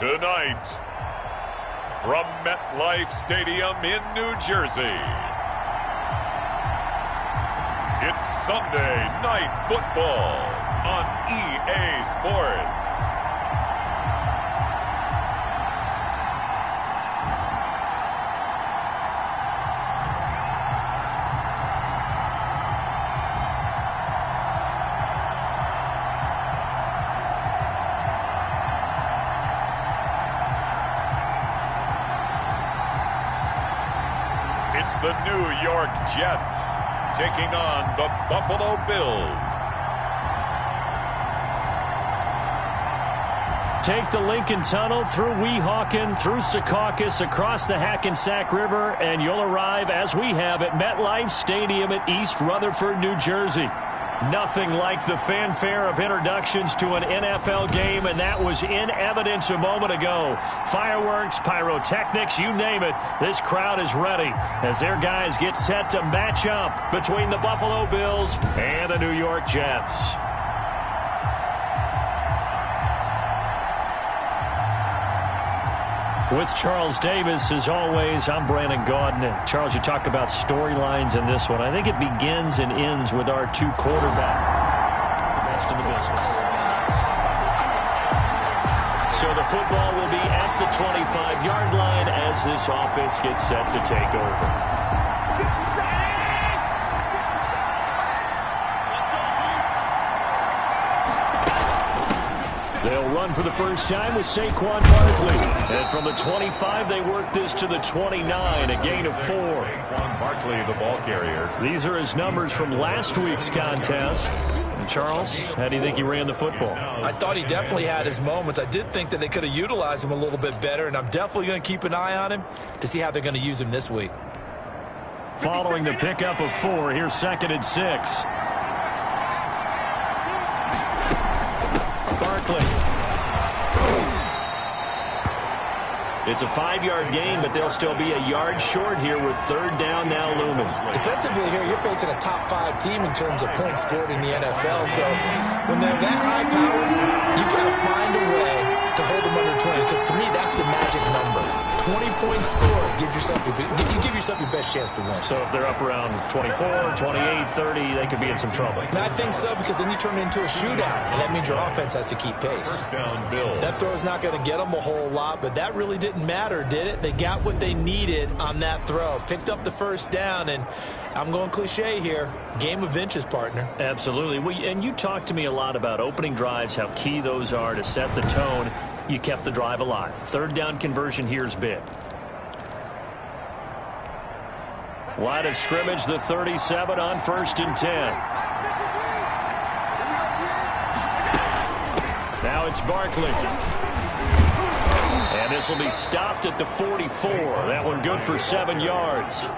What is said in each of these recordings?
Tonight, from MetLife Stadium in New Jersey, it's Sunday Night Football on EA Sports. It's the New York Jets taking on the Buffalo Bills. Take the Lincoln Tunnel through Weehawken, through Secaucus, across the Hackensack River, and you'll arrive, as we have, at MetLife Stadium at East Rutherford, New Jersey. Nothing like the fanfare of introductions to an NFL game, and that was in evidence a moment ago. Fireworks, pyrotechnics, you name it. This crowd is ready as their guys get set to match up between the Buffalo Bills and the New York Jets. With Charles Davis, as always, I'm Brandon Gaudin. Charles, you talk about storylines in this one. I think it begins and ends with our two quarterbacks. Best in the business. So the football will be at the 25-yard line as this offense gets set to take over. They'll run for the first time with Saquon Barkley. And from the 25, they work this to the 29, a gain of 4. Saquon Barkley, the ball carrier. These are his numbers from last week's contest. And Charles, how do you think he ran the football? I thought he definitely had his moments. I did think that they could have utilized him a little bit better, and I'm definitely going to keep an eye on him to see how they're going to use him this week. Following the pickup of 4, here's 2nd and 6. It's a 5-yard gain, but they'll still be a yard short here with 3rd down now looming. Defensively here, you're facing a top 5 team in terms of points scored in the NFL. So when they're that high powered, you've got to find a way to hold them under 20, because to me, that's the magic number. 20-point score gives yourself you give yourself your best chance to win. So if they're up around 24, 28, 30, they could be in some trouble. And I think so, because then you turn it into a shootout, and that means your offense has to keep pace. That throw's not going to get them a whole lot, but that really didn't matter, did it? They got what they needed on that throw. Picked up the first down, and I'm going cliche here. Game of inches, partner. Absolutely. And you talked to me a lot about opening drives, how key those are to set the tone. You kept the drive alive. 3rd down conversion here is big. Line of scrimmage, the 37 on 1st and 10. Now it's Barkley. And this will be stopped at the 44. That one good for 7 yards.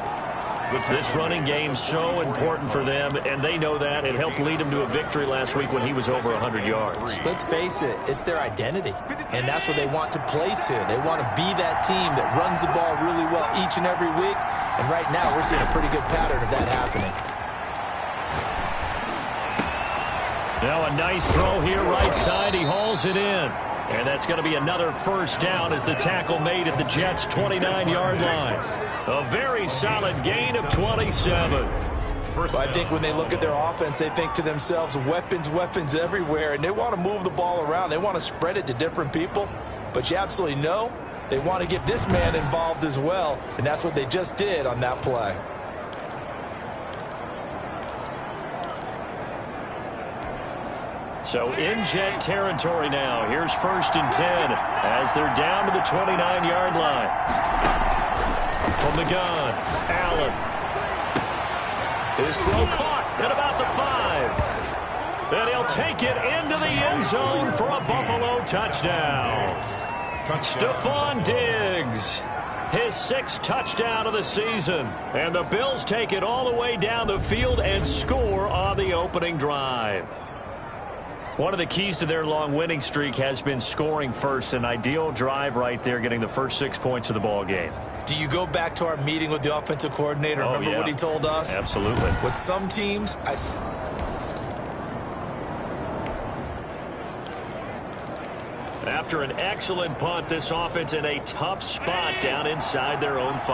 This running game so important for them, and they know that. It helped lead them to a victory last week when he was over 100 yards. Let's face it, it's their identity, and that's what they want to play to. They want to be that team that runs the ball really well each and every week, and right now we're seeing a pretty good pattern of that happening. Now a nice throw here right side. He hauls it in. And that's going to be another 1st down as the tackle made at the Jets' 29-yard line. A very solid gain of 27. But I think when they look at their offense, they think to themselves, weapons, weapons everywhere, and they want to move the ball around. They want to spread it to different people. But you absolutely know they want to get this man involved as well, and that's what they just did on that play. So in Jet territory now. Here's 1st and 10 as they're down to the 29-yard line. From the gun, Allen. His throw caught at about the 5. And he'll take it into the end zone for a Buffalo touchdown. Stephon Diggs, his 6th touchdown of the season. And the Bills take it all the way down the field and score on the opening drive. One of the keys to their long winning streak has been scoring first. An ideal drive right there, getting the first 6 points of the ball game. Do you go back to our meeting with the offensive coordinator? Remember what he told us? Absolutely. With some teams, After an excellent punt, this offense in a tough spot down inside their own 5.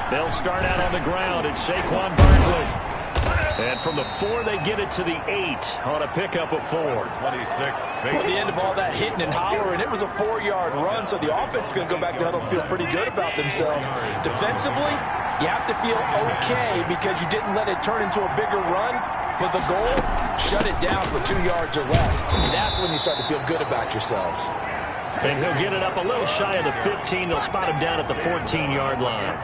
They'll start out on the ground. It's Saquon Barkley. And from the 4, they get it to the 8 on a pickup of 4. 26. Well, at the end of all that hitting and hollering, it was a 4-yard run, so the offense is going to go back down and feel pretty good about themselves. Defensively, you have to feel okay because you didn't let it turn into a bigger run. But the goal, shut it down for 2 yards or less. That's when you start to feel good about yourselves. And he'll get it up a little shy of the 15. They'll spot him down at the 14-yard line.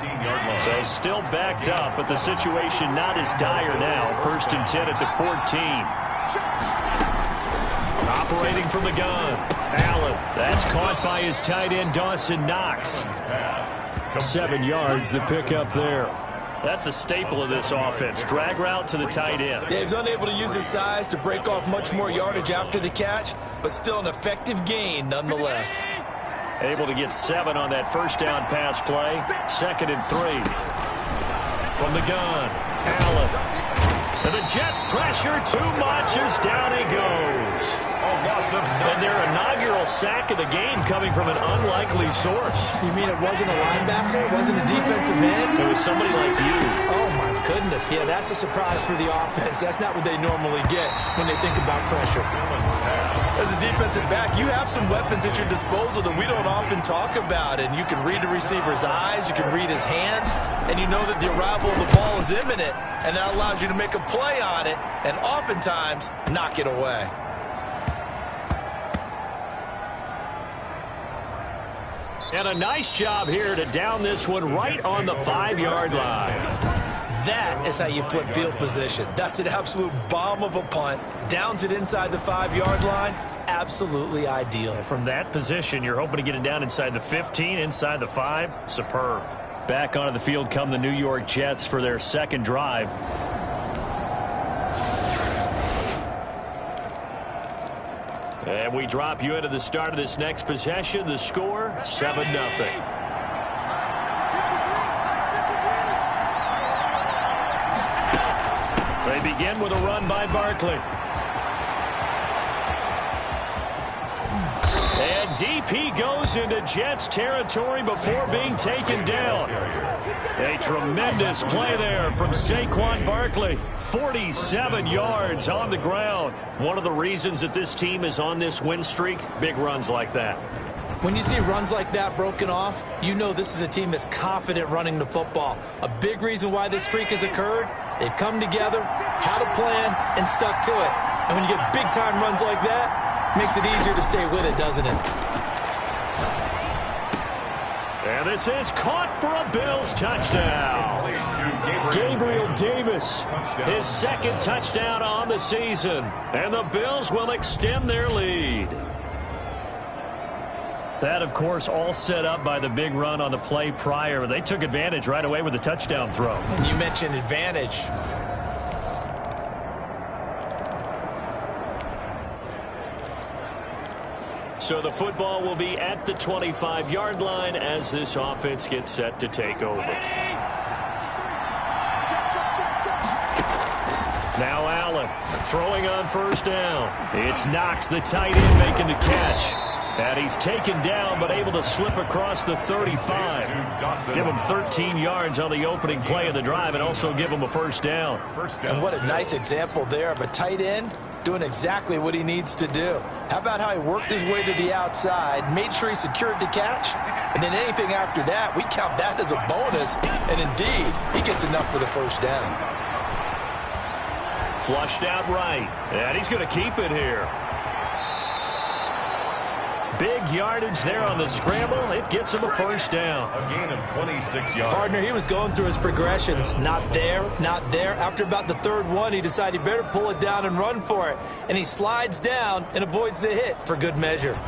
So still backed up, but the situation not as dire now. 1st and 10 at the 14. Operating from the gun. Allen. That's caught by his tight end, Dawson Knox. 7 yards, the pickup there. That's a staple of this offense. Drag route to the tight end. Yeah, he's unable to use his size to break off much more yardage after the catch, but still an effective gain nonetheless. Able to get 7 on that first down pass play. 2nd and 3. From the gun, Allen. And the Jets pressure too much as down he goes. And their inaugural sack of the game coming from an unlikely source. You mean it wasn't a linebacker? It wasn't a defensive end? It was somebody like you. Oh, my goodness. Yeah, that's a surprise for the offense. That's not what they normally get when they think about pressure. As a defensive back, you have some weapons at your disposal that we don't often talk about. And you can read the receiver's eyes, you can read his hands, and you know that the arrival of the ball is imminent. And that allows you to make a play on it and oftentimes knock it away. And a nice job here to down this one right on the 5-yard line. That is how you flip field position. That's an absolute bomb of a punt. Downs it inside the 5-yard line. Absolutely ideal. From that position, you're hoping to get it down inside the 15, inside the 5. Superb. Back onto the field come the New York Jets for their 2nd drive. And we drop you into the start of this next possession. The score, 7-0. They begin with a run by Barkley. And deep he goes into Jets territory before being taken down. A tremendous play there from Saquon Barkley. 47 yards on the ground. One of the reasons that this team is on this win streak, big runs like that. When you see runs like that broken off, you know this is a team that's confident running the football. A big reason why this streak has occurred, they've come together, had a plan, and stuck to it. And when you get big-time runs like that, it makes it easier to stay with it, doesn't it? And this is caught for a Bills touchdown. Gabriel Davis, his 2nd touchdown on the season. And the Bills will extend their lead. That, of course, all set up by the big run on the play prior. They took advantage right away with the touchdown throw. And you mentioned advantage. So the football will be at the 25-yard line as this offense gets set to take over. Now Allen throwing on 1st down. It's Knox, the tight end, making the catch. And he's taken down but able to slip across the 35. Give him 13 yards on the opening play of the drive and also give him a 1st down. And what a nice example there of a tight end doing exactly what he needs to do. How about how he worked his way to the outside, made sure he secured the catch, and then anything after that, we count that as a bonus, and indeed, he gets enough for the 1st down. Flushed out right, and he's going to keep it here. Big yardage there on the scramble. It gets him a 1st down. A gain of 26 yards. Partner, he was going through his progressions. Not there, not there. After about the 3rd one, he decided he better pull it down and run for it. And he slides down and avoids the hit for good measure.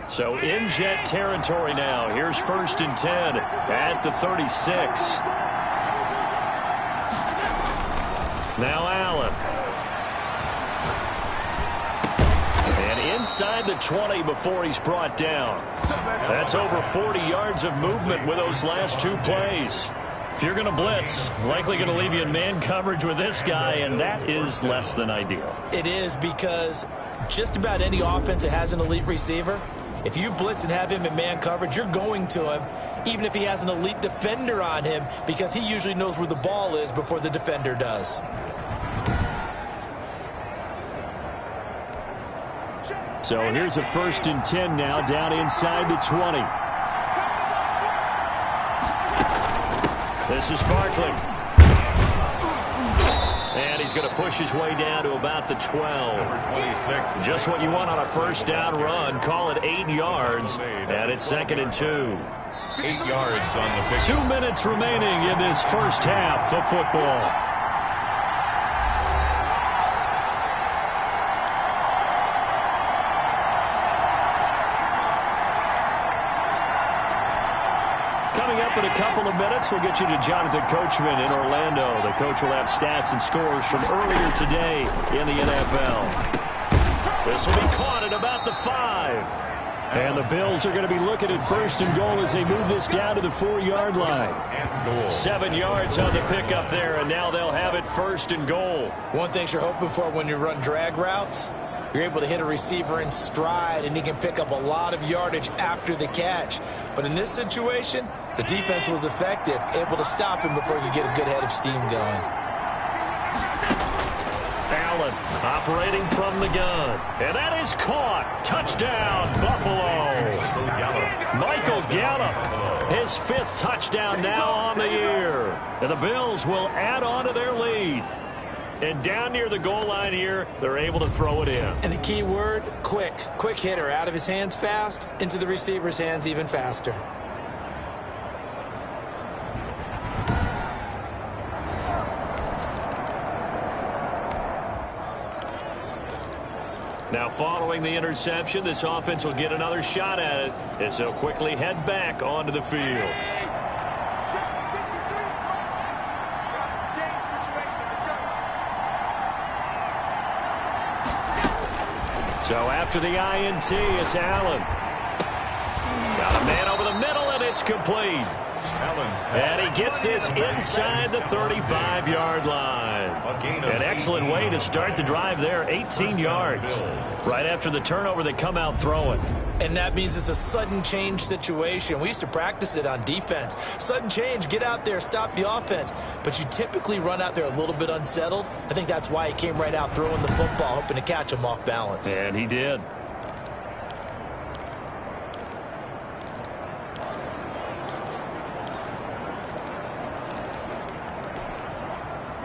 So in Jet territory now. Here's 1st and 10 at the 36. Now Allen. And inside the 20 before he's brought down. That's over 40 yards of movement with those last two plays. If you're going to blitz, likely going to leave you in man coverage with this guy, and that is less than ideal. It is, because just about any offense that has an elite receiver, if you blitz and have him in man coverage, you're going to him, even if he has an elite defender on him, because he usually knows where the ball is before the defender does. So here's a 1st and 10 now, down inside the 20. This is Barkley. And he's going to push his way down to about the 12. Just what you want on a first down run. Call it 8 yards. And it's 2nd and 2. 8 yards on the pick. 2 minutes remaining in this first half of football. Coming up in a couple of minutes, we'll get you to Jonathan Coachman in Orlando. The coach will have stats and scores from earlier today in the NFL. This will be caught at about the 5. And the Bills are going to be looking at 1st and goal as they move this down to the 4-yard line. 7 yards on the pickup there, and now they'll have it 1st and goal. One thing you're hoping for when you run drag routes, you're able to hit a receiver in stride, and he can pick up a lot of yardage after the catch. But in this situation, the defense was effective, able to stop him before he could get a good head of steam going. Allen operating from the gun. And that is caught. Touchdown, Buffalo. Michael Gallup, his 5th touchdown now on the year. And the Bills will add on to their lead. And down near the goal line here, they're able to throw it in. And the key word, quick. Quick hitter. Out of his hands fast, into the receiver's hands even faster. Now following the interception, this offense will get another shot at it as they'll quickly head back onto the field. So after the INT, it's Allen. Got a man over the middle, and it's complete. And he gets this inside the 35-yard line. An excellent way to start the drive there, 18 yards. Right after the turnover, they come out throwing. And that means it's a sudden change situation. We used to practice it on defense. Sudden change, get out there, stop the offense. But you typically run out there a little bit unsettled. I think that's why he came right out throwing the football, hoping to catch him off balance. And he did.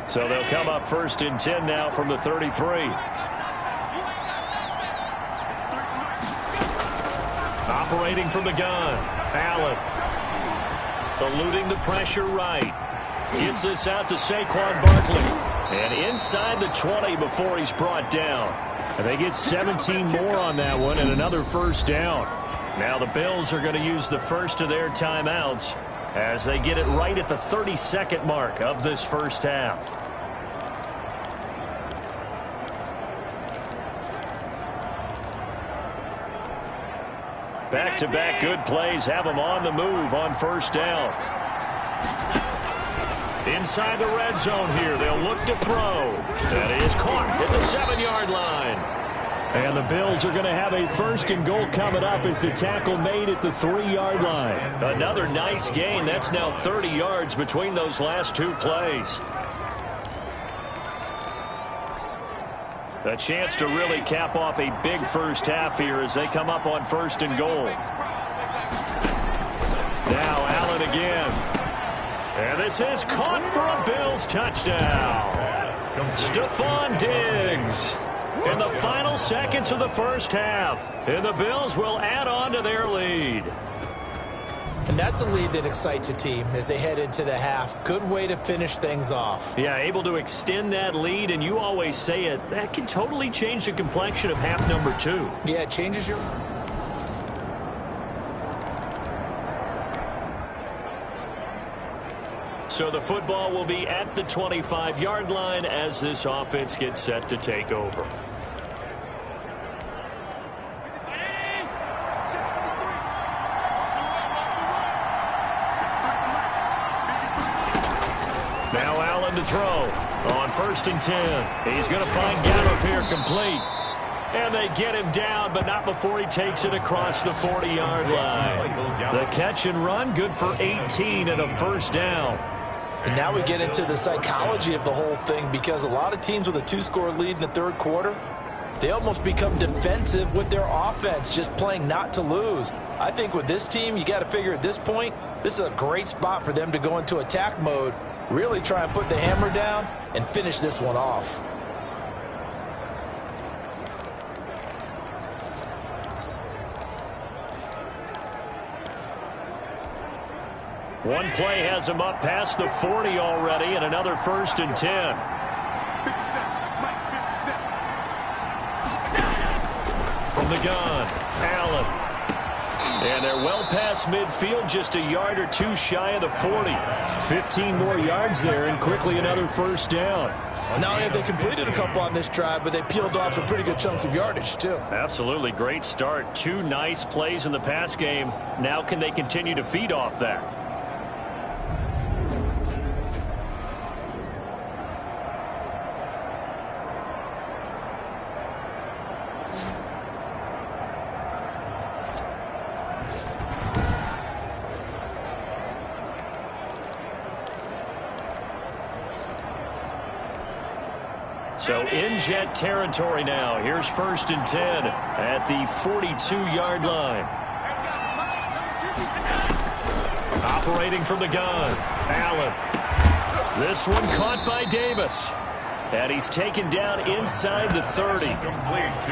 So they'll come up 1st and 10 now from the 33. Operating from the gun, Allen. Eluding the pressure right. Gets this out to Saquon Barkley. And inside the 20 before he's brought down. And they get 17 more on that one and another first down. Now the Bills are going to use the first of their timeouts as they get it right at the 32nd mark of this first half. Back-to-back good plays have them on the move on first down. Inside the red zone here, they'll look to throw. That is caught at the 7-yard line. And the Bills are going to have a 1st and goal coming up as the tackle made at the 3-yard line. Another nice gain. That's now 30 yards between those last two plays. A chance to really cap off a big first half here as they come up on 1st and goal. Now Allen again. And this is caught for a Bills touchdown. Stephon Diggs. In the final seconds of the first half. And the Bills will add on to their lead. And that's a lead that excites a team as they head into the half. Good way to finish things off. Yeah, able to extend that lead, and you always say it, that can totally change the complexion of half number 2. Yeah, it changes your... So the football will be at the 25-yard line as this offense gets set to take over. On 1st and 10. He's going to find Gallup here complete. And they get him down, but not before he takes it across the 40-yard line. The catch and run, good for 18 and a first down. And now we get into the psychology of the whole thing, because a lot of teams with a 2-score lead in the third quarter, they almost become defensive with their offense, just playing not to lose. I think with this team, you got to figure at this point, this is a great spot for them to go into attack mode, really try and put the hammer down and finish this one off. One play has him up past the 40 already, and another 1st and 10. From the gun, Allen. And they're well past midfield, just a yard or two shy of the 40. 15 more yards there, and quickly another first down. Not only have they completed a couple on this drive, but they peeled off some pretty good chunks of yardage, too. Absolutely great start. 2 nice plays in the pass game. Now can they continue to feed off that? So in Jet territory now. Here's 1st and 10 at the 42-yard line. Operating from the gun, Allen. This one caught by Davis. And he's taken down inside the 30.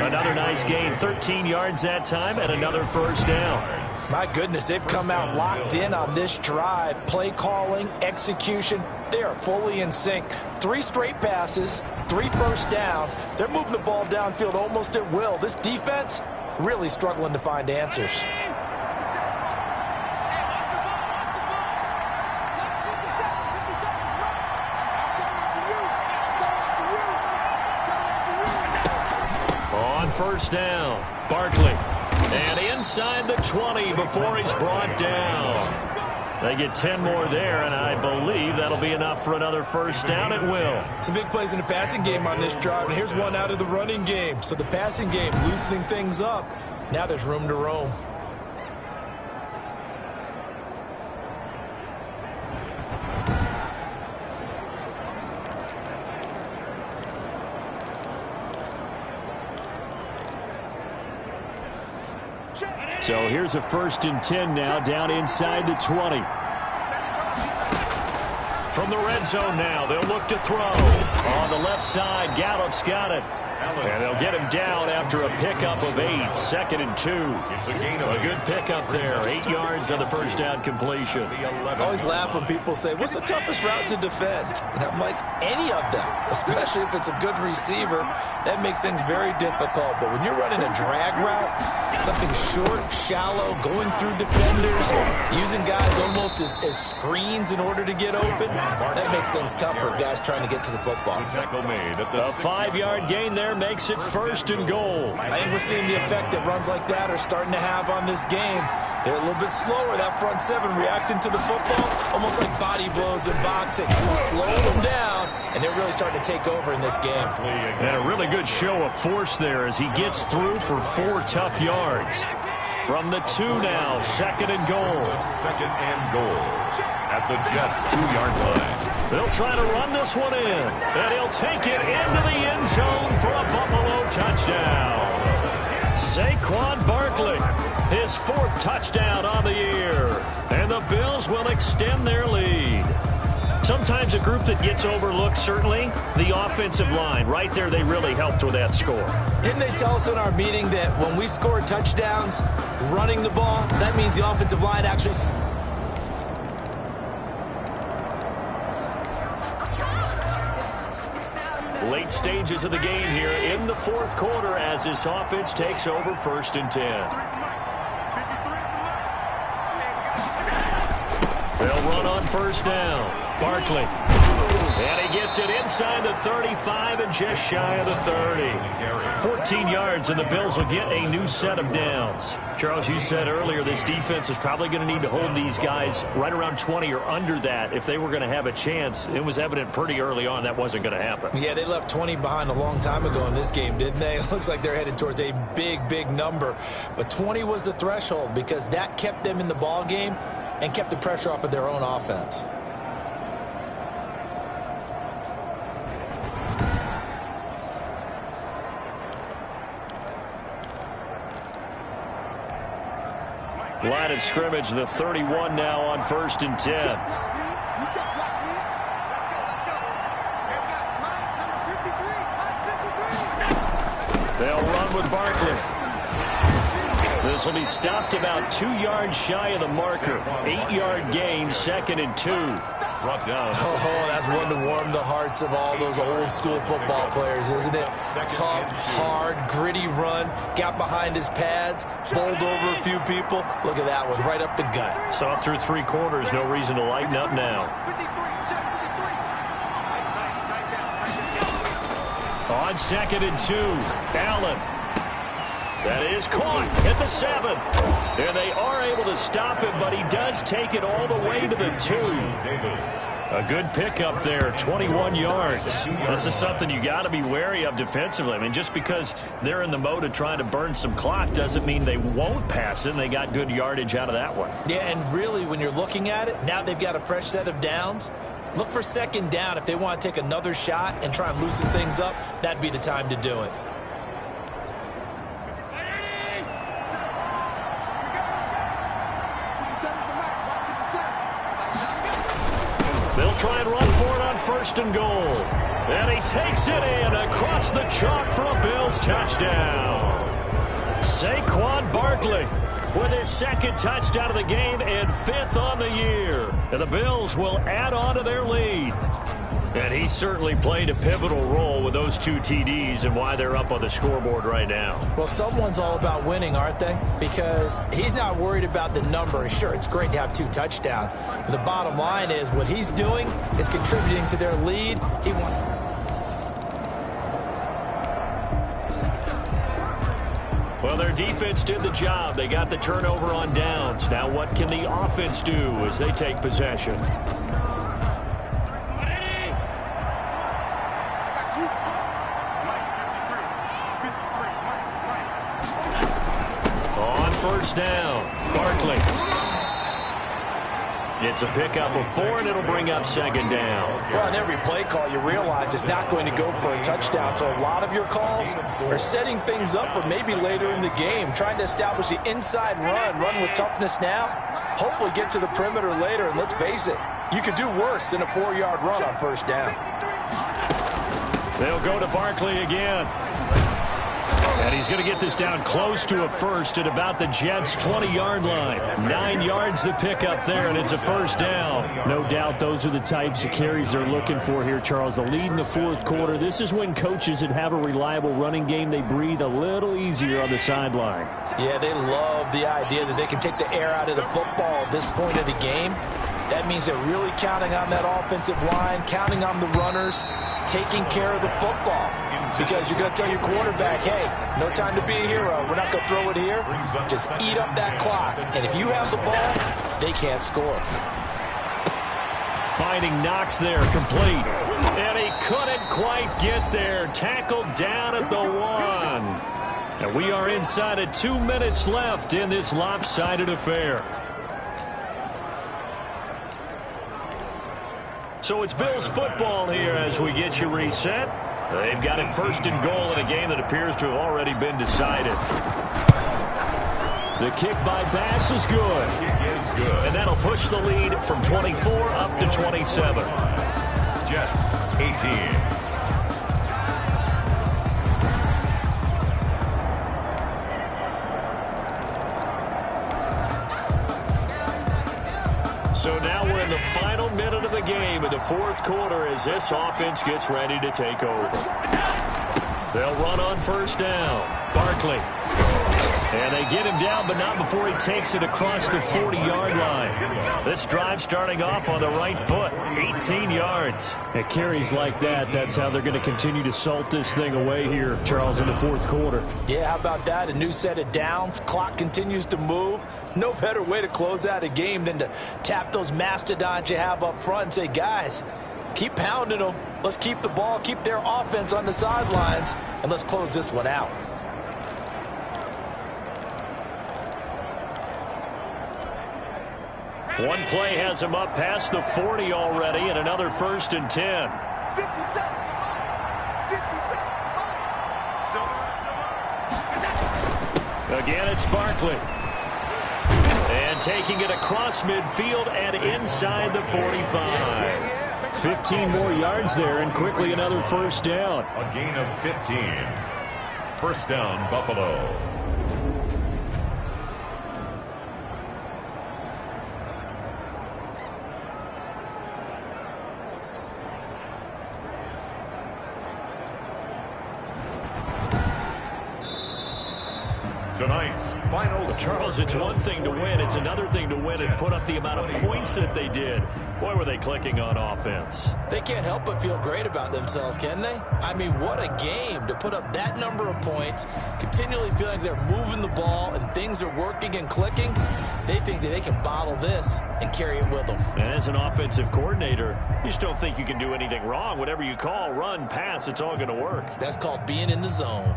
Another nice gain, 13 yards that time, and another first down. My goodness, they've come out locked in on this drive. Play calling, execution, they are fully in sync. 3 straight passes, 3 first downs. They're moving the ball downfield almost at will. This defense really struggling to find answers. On 1st down, Barkley. And inside the 20 before he's brought down. They get 10 more there, and I believe that'll be enough for another first down at will. Some big plays in the passing game on this drive, and here's one out of the running game. So the passing game loosening things up. Now there's room to roam. So here's a 1st and 10 now, down inside the 20. From the red zone now, they'll look to throw. On the left side, Gallup's got it. And they'll get him down after a pickup of 8. 2nd and 2. A good pickup there. 8 yards on the first down completion. I always laugh when people say, what's the toughest route to defend? And I'm like, any of them, especially if it's a good receiver. That makes things very difficult. But when you're running a drag route, something short, shallow, going through defenders, using guys almost as screens in order to get open, that makes things tough for guys trying to get to the football. A 5-yard gain there makes it 1st and goal. I think we're seeing the effect that runs like that are starting to have on this game. They're a little bit slower, that front 7 reacting to the football, almost like body blows in boxing. Slow them down, and they're really starting to take over in this game. And a really good show of force there as he gets through for 4 tough yards. From the 2 now, 2nd and goal. 2nd and goal at the Jets' 2-yard line. They'll try to run this one in, and he'll take it into the end zone for a Buffalo touchdown. Saquon Barkley, his 4th touchdown on the year, and the Bills will extend their lead. Sometimes a group that gets overlooked, certainly, the offensive line. Right there, they really helped with that score. Didn't they tell us in our meeting that when we score touchdowns running the ball, that means the offensive line actually... Late stages of the game here in the 4th quarter as this offense takes over 1st and 10. They'll run on 1st down. Barkley. And he gets gets it inside the 35 and just shy of the 30. 14 yards, and the Bills will get a new set of downs. Charles, you said earlier this defense is probably going to need to hold these guys right around 20 or under that if they were going to have a chance. It was evident pretty early on that wasn't going to happen. Yeah, they left 20 behind a long time ago in this game, didn't they? It looks like they're headed towards a big, big number. But 20 was the threshold because that kept them in the ball game and kept the pressure off of their own offense. Line of scrimmage, the 31 now on 1st and 10. They'll run with Barkley. This will be stopped about 2 yards shy of the marker. 8-yard gain, 2nd and 2. Brought down. Oh, that's one to warm the hearts of all those old school football players, isn't it? Tough, hard, gritty run. Got behind his pads, bowled over a few people. Look at that one, right up the gut. Saw it through 3 quarters. No reason to lighten up now. On 2nd and 2, Allen. That is caught at the 7. And they are able to stop him, but he does take it all the way to the 2. A good pickup there, 21 yards. This is something you got to be wary of defensively. I mean, just because they're in the mode of trying to burn some clock doesn't mean they won't pass it, and they got good yardage out of that one. Yeah, and really, when you're looking at it, now they've got a fresh set of downs. Look for 2nd down. If they want to take another shot and try and loosen things up, that'd be the time to do it. They'll try and run for it on 1st and goal. And he takes it in across the chalk for a Bills touchdown. Saquon Barkley with his 2nd touchdown of the game and 5th on the year. And the Bills will add on to their lead. And he certainly played a pivotal role with those 2 TDs and why they're up on the scoreboard right now. Well, someone's all about winning, aren't they? Because he's not worried about the number. Sure, it's great to have 2 touchdowns. But the bottom line is what he's doing is contributing to their lead. He wants... Well, their defense did the job. They got the turnover on downs. Now what can the offense do as they take possession? Down. Barkley. It's a pickup of 4, and it'll bring up 2nd down. Well, on every play call, you realize it's not going to go for a touchdown. So a lot of your calls are setting things up for maybe later in the game, trying to establish the inside run with toughness now, hopefully get to the perimeter later. And let's face it, you could do worse than a 4-yard run on 1st down. They'll go to Barkley again. And he's going to get this down close to a 1st at about the Jets' 20-yard line. 9 yards to pick up there, and it's a 1st down. No doubt those are the types of carries they're looking for here, Charles. The lead in the 4th quarter. This is when coaches that have a reliable running game, they breathe a little easier on the sideline. Yeah, they love the idea that they can take the air out of the football at this point of the game. That means they're really counting on that offensive line, counting on the runners, taking care of the football. Because you're going to tell your quarterback, hey, no time to be a hero. We're not going to throw it here. Just eat up that clock. And if you have the ball, they can't score. Finding Knox there, complete. And he couldn't quite get there. Tackled down at the 1. And we are inside of 2 minutes left in this lopsided affair. So it's Bills football here as we get you reset. They've got it 1st and goal in a game that appears to have already been decided. The kick by Bass is good. And that'll push the lead from 24 up to 27. Jets, 18. So now we're in the final minute of the game in the 4th quarter as this offense gets ready to take over. They'll run on first down. Barkley. And they get him down, but not before he takes it across the 40-yard line. This drive starting off on the right foot, 18 yards. At carries like that, that's how they're going to continue to salt this thing away here, Charles, in the fourth quarter. Yeah, how about that? A new set of downs. Clock continues to move. No better way to close out a game than to tap those mastodons you have up front and say, guys, keep pounding them. Let's keep the ball, keep their offense on the sidelines, and let's close this one out. One play has him up past the 40 already, and another 1st and 10. 57. Again, it's Barkley. And taking it across midfield and inside the 45. 15 more yards there, and quickly another first down. A gain of 15. First down, Buffalo. Tonight's final. Charles, it's one thing to win. It's another thing to win and put up the amount of points that they did. Boy, were they clicking on offense. They can't help but feel great about themselves, can they? I mean, what a game to put up that number of points, continually feeling they're moving the ball and things are working and clicking. They think that they can bottle this and carry it with them. And as an offensive coordinator, you just don't think you can do anything wrong. Whatever you call, run, pass, it's all going to work. That's called being in the zone.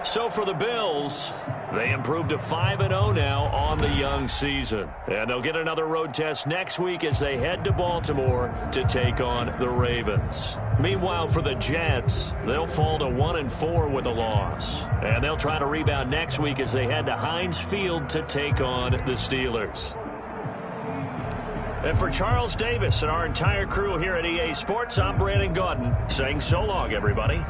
So for the Bills, they improved to 5-0 now on the young season. And they'll get another road test next week as they head to Baltimore to take on the Ravens. Meanwhile, for the Jets, they'll fall to 1-4 with a loss. And they'll try to rebound next week as they head to Heinz Field to take on the Steelers. And for Charles Davis and our entire crew here at EA Sports, I'm Brandon Gaudin saying so long, everybody.